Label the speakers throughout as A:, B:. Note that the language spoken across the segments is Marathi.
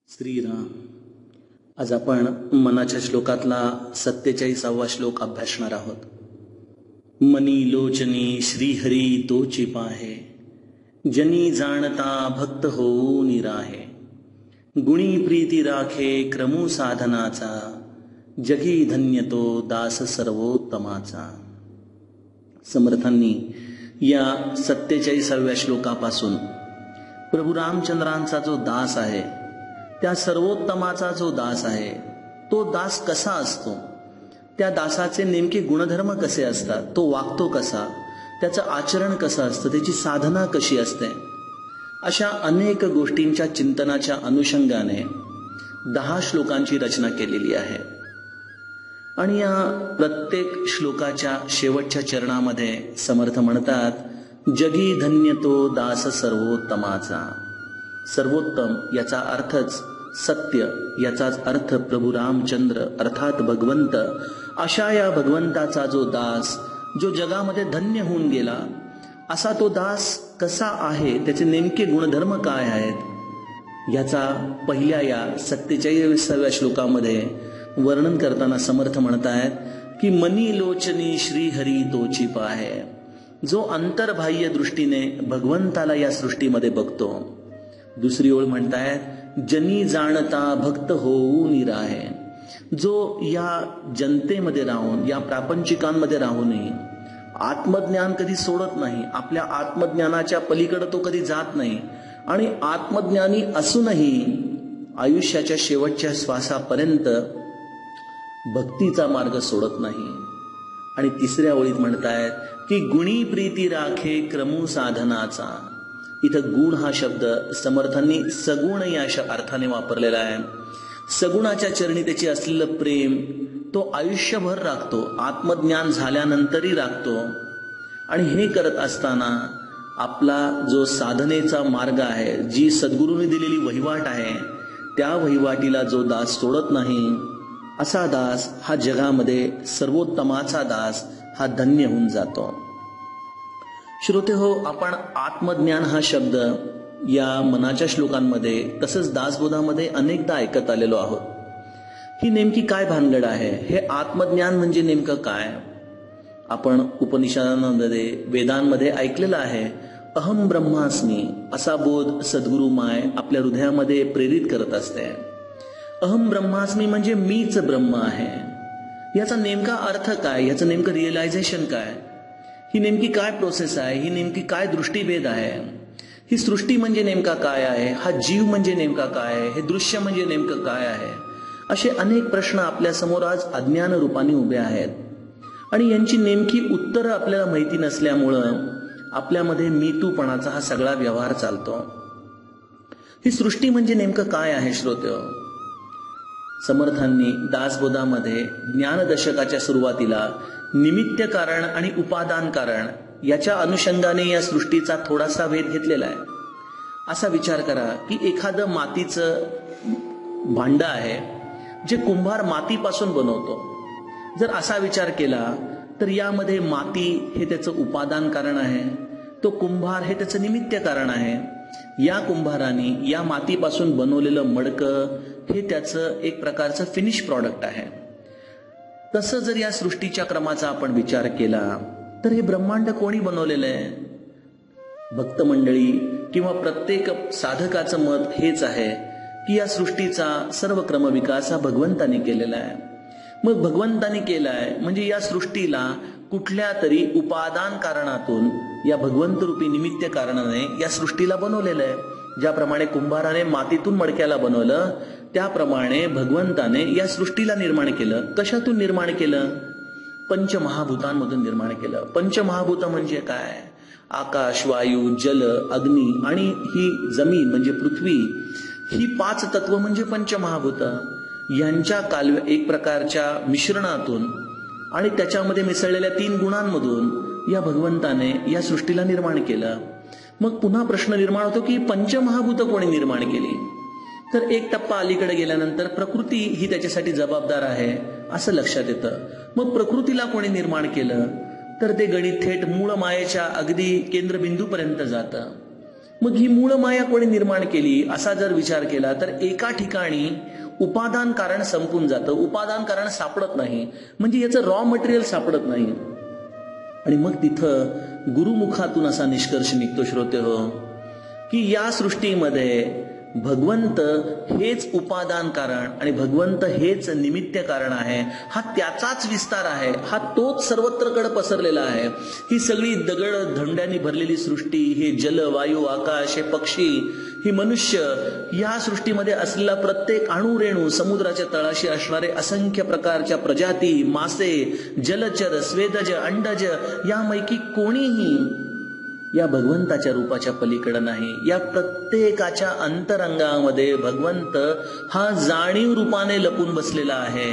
A: श्रीराम. आज आपण मनाच्या श्लोकातला 47वा श्लोक अभ्यासणार आहोत. मनी लोचनी श्रीहरी तोची पाहे, जनी जाणता भक्त होऊ निराहे. गुणी प्रीती राखे क्रमू साधनाचा, जगी धन्य तो दास सर्वोत्तमाचा. समर्थांनी या 47व्या श्लोकापासून प्रभू रामचंद्रांचा जो दास आहे, त्या सर्वोत्तमाचा जो दास आहे, तो दास कसा असतो, त्या दासाचे नेमके गुणधर्म कसे असतात, तो वागतो कसा, त्याचं आचरण कसं असतं, त्याची साधना कशी असते, अशा अनेक गोष्टींच्या चिंतनाच्या अनुषंगाने 10 श्लोकांची रचना केलेली आहे. आणि या प्रत्येक श्लोकाच्या शेवटच्या चरणामध्ये समर्थ म्हणतात, जगी धन्य तो दास सर्वोत्तमाचा. सर्वोत्तम याचा अर्थच सत्य, याचाच अर्थ प्रभू रामचंद्र अर्थात भगवंत. अशा या भगवंताचा जो दास, जो जगामध्ये धन्य होऊन गेला, असा तो दास कसा आहे, त्याचे नेमके गुणधर्म काय आहेत, याचा पहिल्या या 47व्या श्लोकामध्ये वर्णन करताना समर्थ म्हणतायत की मनी लोचनी श्रीहरी तोची पाहे. जो अंतर्बाह्य दृष्टीने भगवंताला या सृष्टीमध्ये बघतो. दुसरी ओळ म्हणतायत, जनी जाणता भक्त होऊ निराहे. जो या जनतेमध्ये राहून, या प्रापंचिकांमध्ये राहूनही आत्मज्ञान कधी सोडत नाही, आपल्या आत्मज्ञानाच्या पलीकडे तो कधी जात नाही, आणि आत्मज्ञानी असूनही आयुष्याच्या शेवटच्या श्वासापर्यंत भक्तीचा मार्ग सोडत नाही. आणि तिसऱ्या ओळीत म्हणतायत की गुणी प्रीती राखे क्रमू साधनाचा. इथं गुण हा शब्द समर्थांनी सगुण या अर्थाने वापरलेला आहे. सगुणाच्या चरणी त्याची असलेलं प्रेम तो आयुष्यभर राखतो, आत्मज्ञान झाल्यानंतरही राखतो. आणि हे करत असताना आपला जो साधनेचा मार्ग आहे, जी सद्गुरूंनी दिलेली वहिवाट आहे, त्या वहिवाटीला जो दास सोडत नाही, असा दास हा जगामध्ये सर्वोत्तमाचा दास हा धन्य होऊन जातो. श्रोते हो, आपण आत्मज्ञान हा शब्द या मनाच्या श्लोकांमध्ये तसंच दासबोधामध्ये अनेकदा ऐकत आलेलो आहोत. ही नेमकी काय भानगड आहे, हे आत्मज्ञान म्हणजे नेमकं काय? आपण उपनिषदांमध्ये, वेदांमध्ये ऐकलेलं आहे, अहम ब्रह्मास्मी असा बोध सद्गुरू माय आपल्या हृदयामध्ये प्रेरित करत असते. अहम ब्रह्मास्मी म्हणजे मीच ब्रह्म आहे. याचा नेमका अर्थ काय, याचं नेमकं रिअलायझेशन काय, ही नेमकी काय प्रोसेस आहे, ही नेमकी काय दृष्टीभेद आहे, ही सृष्टी म्हणजे नेमका काय आहे, हा जीव म्हणजे नेमका काय आहे, हे दृश्य म्हणजे नेमकं काय आहे, असे अनेक प्रश्न आपल्या समोर आज अज्ञान रूपाने उभे आहेत. आणि यांची नेमकी उत्तरं आपल्याला माहिती नसल्यामुळं आपल्यामध्ये मीतूपणाचा हा सगळा व्यवहार चालतो. ही सृष्टी म्हणजे नेमकं काय आहे श्रोते? समर्थांनी दासबोधामध्ये ज्ञानदशकाच्या सुरुवातीला निमित्त कारण आणि उपादान कारण याच्या अनुषंगाने या सृष्टीचा थोडासा भेद घेतलेला आहे. असा विचार करा की एखादं मातीचं भांड आहे, जे कुंभार मातीपासून बनवतो. जर असा विचार केला तर यामध्ये माती हे त्याचं उपादान कारण आहे, तो कुंभार हे त्याचं निमित्त कारण आहे. या कुंभाराने या मातीपासून बनवलेलं मडकं हे त्याचं एक प्रकारचं फिनिश प्रॉडक्ट आहे. तसं जर या सृष्टीच्या क्रमाचा आपण विचार केला तर हे ब्रह्मांड कोणी बनवलेलं आहे? भक्त मंडळी किंवा प्रत्येक साधकाचं मत हेच आहे की या सृष्टीचा सर्व क्रमविकास हा भगवंतानी केलेला आहे. मग भगवंतानी केलाय म्हणजे या सृष्टीला कुठल्या तरी उपादान कारणातून, या भगवंत रूपी निमित्त कारणाने या सृष्टीला बनवलेलं आहे. ज्याप्रमाणे कुंभाराने मातीतून मडक्याला बनवलं, त्याप्रमाणे भगवंताने या सृष्टीला निर्माण केलं. कशातून निर्माण केलं? पंचमहाभूतांमधून निर्माण केलं. पंचमहाभूत म्हणजे काय? आकाश, वायू, जल, अग्नी आणि ही जमीन म्हणजे पृथ्वी, ही 5 तत्व म्हणजे पंचमहाभूत. यांच्या एक प्रकारच्या मिश्रणातून आणि त्याच्यामध्ये मिसळलेल्या 3 गुणांमधून या भगवंताने या सृष्टीला निर्माण केलं. मग पुन्हा प्रश्न निर्माण होतो की पंचमहाभूत कोणी निर्माण केली? तर एक टप्पा अलीकडे गेल्यानंतर प्रकृती ही त्याच्यासाठी जबाबदार आहे असं लक्षात येतं. मग प्रकृतीला कोणी निर्माण केलं? तर ते गणित थेट मूळ मायेच्या अगदी केंद्रबिंदूपर्यंत जातं. मग ही मूळ माया कोणी निर्माण केली असा जर विचार केला तर एका ठिकाणी उपादान कारण संपून जातं, उपादान कारण सापडत नाही, म्हणजे याचं रॉ मटेरियल सापडत नाही. आणि मग तिथं गुरुमुखातून असा निष्कर्ष निघतो श्रोते हो, की या सृष्टीमध्ये भगवंत हेच उपादान कारण आणि भगवंत हेच निमित्त कारण आहे. हा त्याचाच विस्तार आहे, हा तोच सर्वत्रकडे पसरलेला आहे. ही सगळी दगड धंड्यांनी भरलेली सृष्टी, हे जल, वायू, आकाश, हे पक्षी, ही मनुष्य, या सृष्टीमध्ये असलेला प्रत्येक अणु रेणू, समुद्राच्या तळाशी असणारे असंख्य प्रकारच्या प्रजाती, मासे, जलचर, स्वेदज, अंडज, यापैकी कोणीही या भगवंताच्या रूपाच्या पलीकडे नाही. या प्रत्येकाच्या अंतरंगामध्ये भगवंत हा जाणीव रूपाने लपून बसलेला आहे.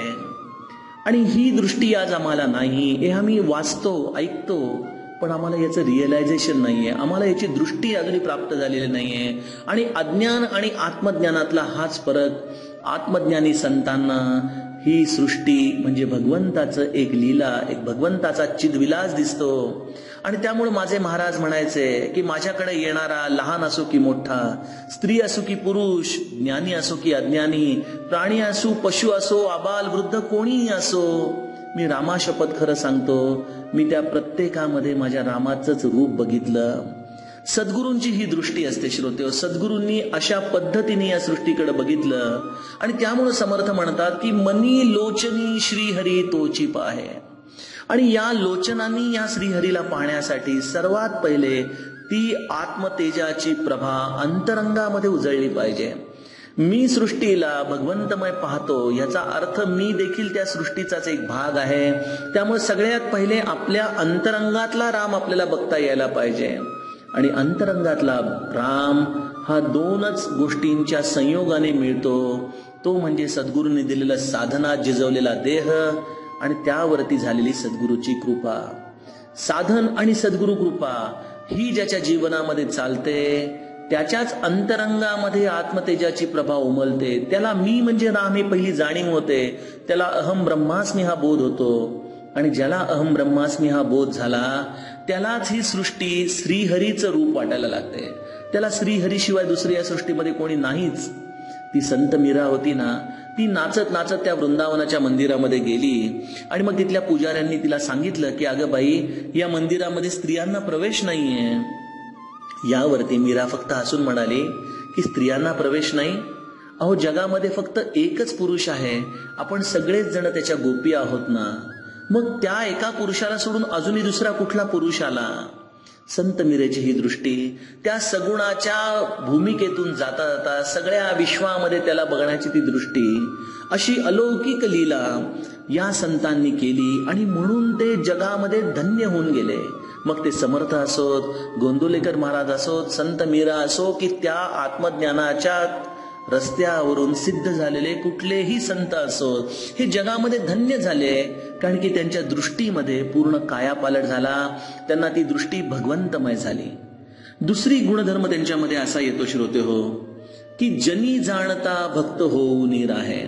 A: आणि ही दृष्टी आज आम्हाला नाही. हे आम्ही वाचतो, ऐकतो, पण आम्हाला याचं रिअलायझेशन नाहीये, आम्हाला याची दृष्टी अगदी प्राप्त झालेली नाहीये. आणि अज्ञान आणि आत्मज्ञानातला हाच फरक. आत्मज्ञानी संतांना ही सृष्टी म्हणजे भगवंताचं एक लीला, एक भगवंताचा चिदविलास दिसतो. आणि त्यामुळे माझे महाराज म्हणायचे की माझ्याकडे येणारा लहान असो की मोठा, स्त्री असो की पुरुष, ज्ञानी असो की अज्ञानी, प्राणी असो, पशु असो, आबाल वृद्ध, कोणीही असो, मी रामा शपथ खरं सांगतो, मी त्या प्रत्येकामध्ये माझ्या रामाचंच रूप बघितलं. सद्गुरूंची ही दृष्टी असते श्रोते. सद्गुरूंनी अशा पद्धतीने या सृष्टीकडे बघितलं आणि त्यामुळे समर्थ म्हणतात की मनी लोचनी श्रीहरी तोची पाहे. आणि या लोचनांनी या श्रीहरीला पाहण्यासाठी सर्वात पहिले ती आत्मतेजाची प्रभा अंतरंगामध्ये उजळली पाहिजे. मी सृष्टीला भगवंतमय पाहतो याचा अर्थ मी देखील त्या सृष्टीचाच एक भाग आहे. त्यामुळे सगळ्यात पहिले आपल्या अंतरंगातला राम आपल्याला बघता यायला पाहिजे. आणि अंतरंगातला राम हा दोनच गोष्टींच्या संयोगाने मिळतो. तो म्हणजे सद्गुरूंनी दिलेला साधनात जिजवलेला देह आणि त्यावरती झालेली सद्गुरूची कृपा. साधन आणि सद्गुरू कृपा ही ज्याच्या जीवनामध्ये चालते त्याच्याच अंतरंगामध्ये आत्मतेजाची प्रभा उमलते. त्याला मी म्हणजे राम ही पहिली जाणीव होते. त्याला अहम ब्रह्मास्मी हा बोध होतो. आणि ज्याला अहम ब्रह्मास्मी हा बोध झाला त्यालाच ही सृष्टी श्रीहरीचं रूप वाटायला लागते. त्याला श्रीहरीशिवाय दुसरी या सृष्टीमध्ये कोणी नाहीच. ती संत मीरा होती ना, ती नाचत नाचत त्या वृंदावनाच्या मंदिरामध्ये गेली आणि मग तिथल्या पुजाऱ्यांनी तिला सांगितलं की अगं बाई, या मंदिरामध्ये स्त्रियांना प्रवेश नाहीये. यावरती मीरा फक्त हसून म्हणाली की स्त्रियांना प्रवेश नाही? अहो, जगामध्ये फक्त एकच पुरुष आहे, आपण सगळेच जण त्याच्या गोपी आहोत ना. मग त्या एका पुरुषाला सोडून अजूनही दुसरा कुठला पुरुष आला? संत मीरेची ही दृष्टी त्या सगुणाच्या भूमिकेतून जाता जाता सगळ्या विश्वामध्ये त्याला बघण्याची ती दृष्टी, अशी अलौकिक लीला या संतांनी केली आणि म्हणून ते जगामध्ये धन्य होऊन गेले. मग ते समर्थ असोत, गोंदवलेकर महाराज असोत, संत मीरा असो, की त्या आत्मज्ञानाच्या रस्त्यावरून सिद्ध झालेले कुठलेही संत असोत, हे जगामध्ये धन्य झाले. कारण की त्यांच्या दृष्टीमध्ये पूर्ण कायापालट झाला. त्यांना ती दृष्टी भगवंतमय झाली. दुसरी गुणधर्म त्यांच्यामध्ये असा येतो श्रोते हो, की जनी जाणता भक्त होऊन राहे.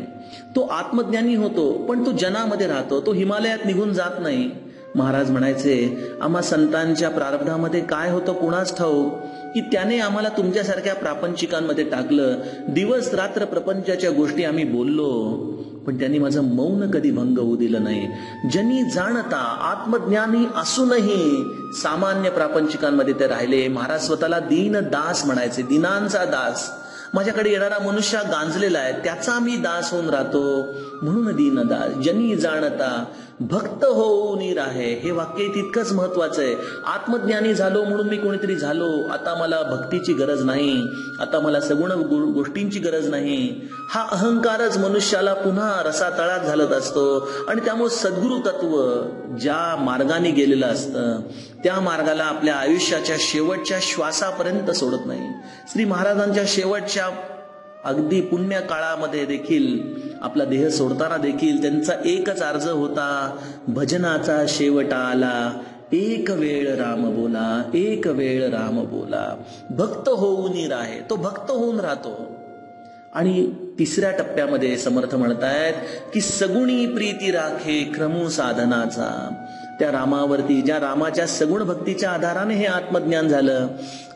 A: तो आत्मज्ञानी होतो पण तो जनामध्ये राहतो, तो हिमालयात निघून जात नाही. महाराज म्हणायचे, आम्हा संतांच्या प्रारब्धामध्ये काय होतं कुणास ठाऊक, की त्याने आम्हाला तुमच्यासारख्या प्रापंचिकांमध्ये टाकलं. दिवस रात्र प्रपंचाच्या गोष्टी आम्ही बोललो, पण त्यांनी माझं मौन कधी भंग होऊ दिलं नाही. जनी जाणता, आत्मज्ञानी असूनही सामान्य प्रापंचिकांमध्ये ते राहिले. महाराज स्वतःला दीन दास म्हणायचे, दीनांचा दास. माझ्याकडे येणारा मनुष्य गांजलेला आहे, त्याचा मी दास होऊन राहतो, म्हणून दीनदास. जनी जाणता भक्त होऊन राहे, हे वाक्य तितकंच महत्वाचं आहे. आत्मज्ञानी झालो म्हणून मी कोणीतरी झालो, आता मला भक्तीची गरज नाही, आता मला सगुण गोष्टींची गरज नाही, हा अहंकारच मनुष्याला पुन्हा रसातळात घालत असतो. आणि त्यामुळे सद्गुरु तत्व ज्या मार्गाने गेलेलं असतं त्या मार्गाला आपल्या आयुष्याच्या शेवटच्या श्वासापर्यंत सोडत नाही. श्री महाराजांच्या शेवटच्या अगदी पुण्य काळामध्ये देखील, आपला देह सोडताना देखील त्यांचा एकच अर्ज होता, भजनाचा शेवट आला, एक वेळ राम बोला, एक वेळ राम बोला. भक्त होऊन राहे, तो भक्त होऊन राहतो. आणि तिसऱ्या टप्प्यामध्ये समर्थ म्हणतायत की सगुणी प्रीती राखे क्रमू साधनाचा. त्या रामावरती, ज्या रामाच्या सगुण भक्तीच्या आधाराने हे आत्मज्ञान झालं,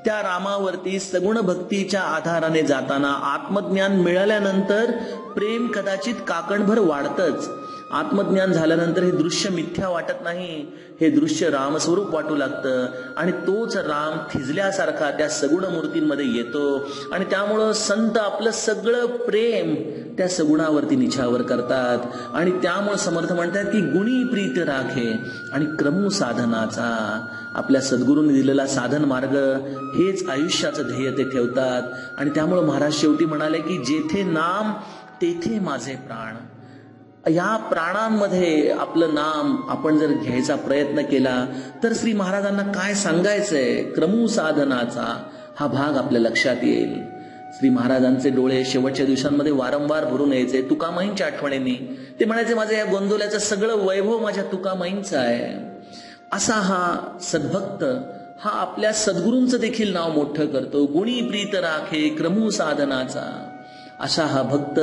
A: त्या रामावरती सगुण भक्तीच्या आधाराने जाताना आत्मज्ञान मिळाल्यानंतर प्रेम कदाचित काकणभर वाढतच. आत्मज्ञान झाल्यानंतर हे दृश्य मिथ्या वाटत नाही, हे दृश्य रामस्वरूप वाटू लागतं आणि तोच राम थिजल्यासारखा त्या सगुण मूर्तींमध्ये येतो आणि त्यामुळं संत आपलं सगळं प्रेम त्या सगुणावरती निछावर करतात. आणि त्यामुळं समर्थ म्हणतात की गुणी प्रीत राखे आणि क्रमू साधनाचा. आपल्या सद्गुरूंनी दिलेला साधन मार्ग हेच आयुष्याचं ध्येय ते ठेवतात. आणि त्यामुळं महाराज शेवटी म्हणाले की जेथे नाम तेथे माझे प्राण. या प्राणांमध्ये आपलं नाम आपण जर घ्यायचा प्रयत्न केला तर श्री महाराजांना काय सांगायचंय, क्रमू साधनाचा हा भाग आपल्या लक्षात येईल. श्री महाराजांचे डोळे शेवटच्या दिवसांमध्ये वारंवार भरून यायचे तुकामाईंच्या आठवणींनी. ते म्हणायचे माझं या गोंदवल्याचं सगळं वैभव माझ्या तुकामाईंचं आहे. असा हा सद्भक्त हा आपल्या सद्गुरूंचं देखील नाव मोठं करतो. गुणी प्रीत राखे क्रमू साधनाचा. असा हा भक्त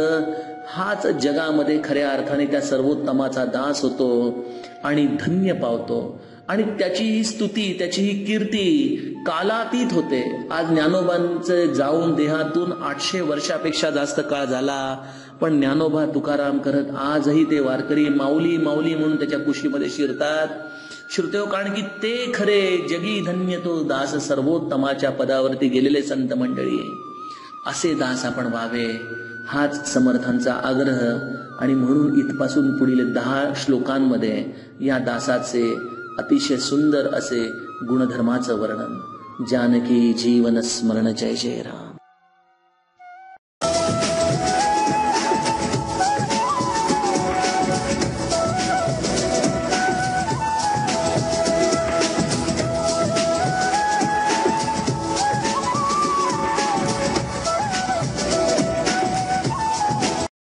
A: हाच जगामध्ये खऱ्या अर्थाने त्या सर्वोत्तमाचा दास होतो आणि धन्य पावतो. आणि त्याची ही स्तुती, त्याची ही कीर्ती कालातीत होते. आज ज्ञानोबांचे जाऊन देहातून 800 वर्षापेक्षा जास्त काळ झाला, पण ज्ञानोबा तुकाराम करत आजही ते वारकरी माऊली माऊली म्हणून त्याच्या कुशीमध्ये शिरतात. श्रुतेव, कारण की ते खरे जगी धन्य तो दास सर्वोत्तमाच्या पदावरती गेलेले संत मंडळी. असे दास आपण व्हावे हाच समर्थांचा आग्रह. आणि म्हणून इथपासून पुढील 10 श्लोकांमध्ये या दासाचे अतिशय सुंदर असे गुणधर्माचं वर्णन. जानकी जीवन स्मरण. जय जय राम.